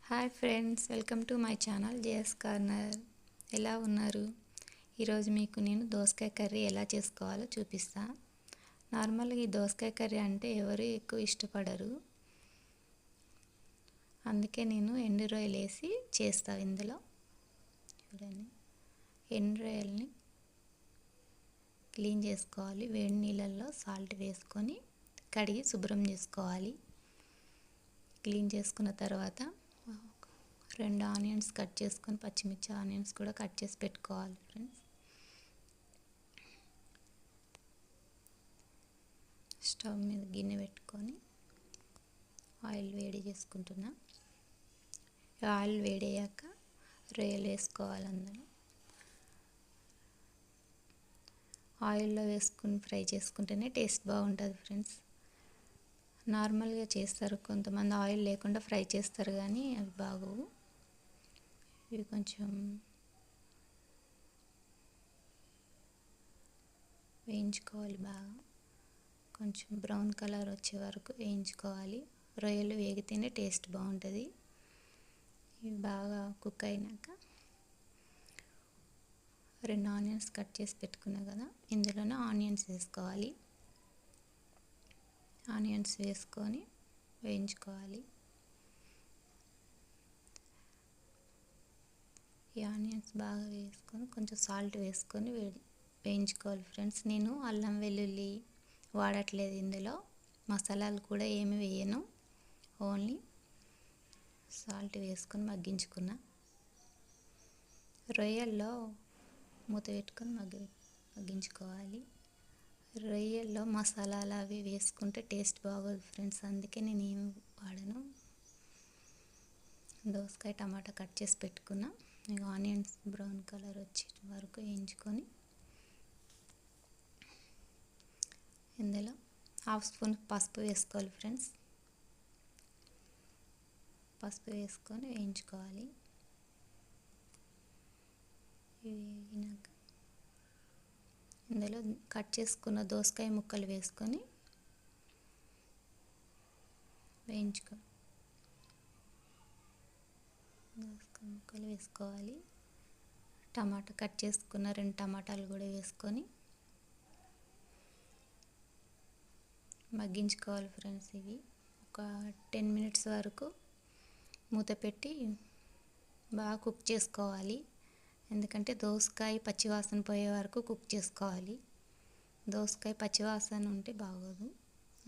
Hi friends, welcome to my channel JS corner. ఎలా ఉన్నారు? ఈరోజు మీకు నేను దోసకాయ కర్రీ ఎలా చేసుకోవాలో చూపిస్తా. నార్మల్గా ఈ దోసకాయ కర్రీ అంటే ఎవరు ఎక్కువ ఇష్టపడరు, అందుకే నేను ఎండు రొయ్యలు వేసి చేస్తాను. ఇందులో చూడండి, ఎండు రొయ్యల్ని క్లీన్ చేసుకోవాలి. వేడి నీళ్ళల్లో సాల్ట్ వేసుకొని కడిగి శుభ్రం చేసుకోవాలి. క్లీన్ చేసుకున్న తర్వాత 2 ఆనియన్స్ కట్ చేసుకొని, పచ్చిమిర్చి ఆనియన్స్ కూడా కట్ చేసి పెట్టుకోవాలి ఫ్రెండ్స్. స్టవ్ మీద గిన్నె పెట్టుకొని ఆయిల్ వేడి చేసుకుంటున్నా. ఆయిల్ వేడయ్యాక రొయ్యలు వేసుకోవాలి. అందులో ఆయిల్లో వేసుకుని ఫ్రై చేసుకుంటేనే టేస్ట్ బాగుంటుంది ఫ్రెండ్స్. నార్మల్గా చేస్తారు కొంతమంది, ఆయిల్ లేకుండా ఫ్రై చేస్తారు, కానీ అవి బాగోవు. ఇవి కొంచెం వేయించుకోవాలి, బాగా కొంచెం బ్రౌన్ కలర్ వచ్చే వరకు వేయించుకోవాలి. రొయ్యలు వేగితేనే టేస్ట్ బాగుంటుంది. ఇవి బాగా కుక్ అయినాక 2 ఆనియన్స్ కట్ చేసి పెట్టుకున్నా కదా, ఇందులోనే ఆనియన్స్ వేసుకోవాలి. ఆనియన్స్ వేసుకొని వేయించుకోవాలి. ఈ ఆనియన్స్ బాగా వేసుకొని కొంచెం సాల్ట్ వేసుకొని వేయించుకోవాలి ఫ్రెండ్స్. నేను అల్లం వెల్లుల్లి వాడట్లేదు, ఇందులో మసాలాలు కూడా ఏమి వేయను, ఓన్లీ సాల్ట్ వేసుకొని మగ్గించుకున్నా. రొయ్యల్లో మూత పెట్టుకొని మగ్గించుకోవాలి. రొయ్యల్లో మసాలాలు అవి వేసుకుంటే టేస్ట్ బాగోదు ఫ్రెండ్స్, అందుకే నేను ఏమి వాడను. దోసకాయ టమాటా కట్ చేసి పెట్టుకున్నా. ఆనియన్స్ బ్రౌన్ కలర్ వచ్చే వరకు వేయించుకొని ఇందులో 1/2 స్పూన్ పసుపు వేసుకోవాలి ఫ్రెండ్స్. పసుపు వేసుకొని వేయించుకోవాలి. వేగినాక ఇందులో కట్ చేసుకున్న దోసకాయ ముక్కలు వేసుకొని వేయించుకోవాలి. దోసకాయ ముక్కలు వేసుకోవాలి. టమాటా కట్ చేసుకున్న 2 టమాటాలు కూడా వేసుకొని మగ్గించుకోవాలి ఫ్రెండ్స్. ఇవి ఒక 10 మినిట్స్ వరకు మూత పెట్టి బాగా కుక్ చేసుకోవాలి. ఎందుకంటే దోసకాయ పచ్చివాసన పోయే వరకు కుక్ చేసుకోవాలి. దోసకాయ పచ్చివాసన ఉంటే బాగోదు,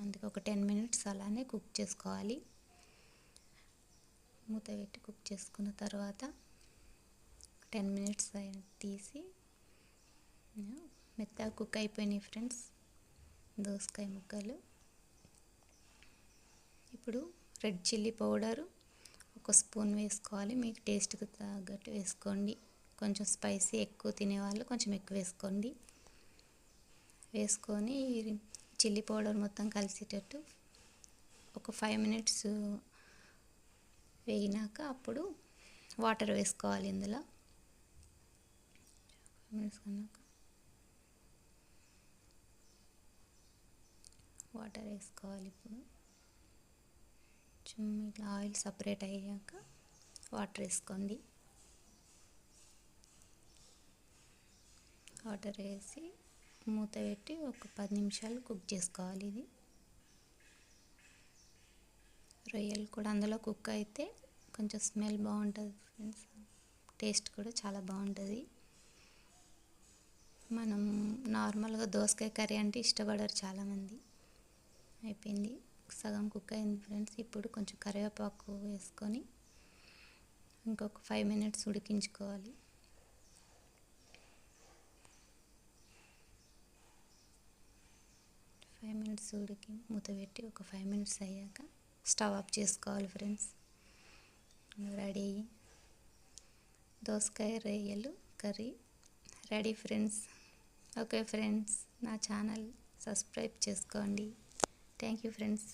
అందుకే ఒక 10 మినిట్స్ అలానే కుక్ చేసుకోవాలి. మూత పెట్టి కుక్ చేసుకున్న తర్వాత 10 మినిట్స్ తీసి మెత్తగా కుక్ అయిపోయినాయి ఫ్రెండ్స్ దోసకాయ ముక్కలు. ఇప్పుడు రెడ్ చిల్లీ పౌడర్ 1 స్పూన్ వేసుకోవాలి. మీకు టేస్ట్కి తగ్గట్టు వేసుకోండి. కొంచెం స్పైసీ ఎక్కువ తినేవాళ్ళు కొంచెం ఎక్కువ వేసుకోండి. వేసుకొని చిల్లీ పౌడర్ మొత్తం కలిసేటట్టు ఒక 5 మినిట్స్ వేగినాక అప్పుడు వాటర్ వేసుకోవాలి. ఇందులో 5 మినిట్స్ కన్నాక వాటర్ వేసుకోవాలి. ఇప్పుడు ఇట్లా ఆయిల్ సపరేట్ అయ్యాక వాటర్ వేసుకోండి. వాటర్ వేసి మూత పెట్టి ఒక 10 నిమిషాలు కుక్ చేసుకోవాలి. ఇది రొయ్యలు కూడా అందులో కుక్ అయితే కొంచెం స్మెల్ బాగుంటుంది ఫ్రెండ్స్, టేస్ట్ కూడా చాలా బాగుంటుంది. మనం నార్మల్గా దోసకాయ కర్రీ అంటే ఇష్టపడరు చాలామంది. అయిపోయింది, సగం కుక్ అయింది ఫ్రెండ్స్. ఇప్పుడు కొంచెం కరివేపాకు వేసుకొని ఇంకొక 5 మినిట్స్ ఉడికించుకోవాలి. 5 మినిట్స్ ఉడికి మూత పెట్టి ఒక 5 మినిట్స్ అయ్యాక స్టవ్ ఆఫ్ చేసుకోవాలి ఫ్రెండ్స్. రెడీ, దోసకాయ రొయ్యలు curry ready friends. Okay friends, నా ఛానల్ సబ్స్క్రైబ్ చేసుకోండి. Thank you friends.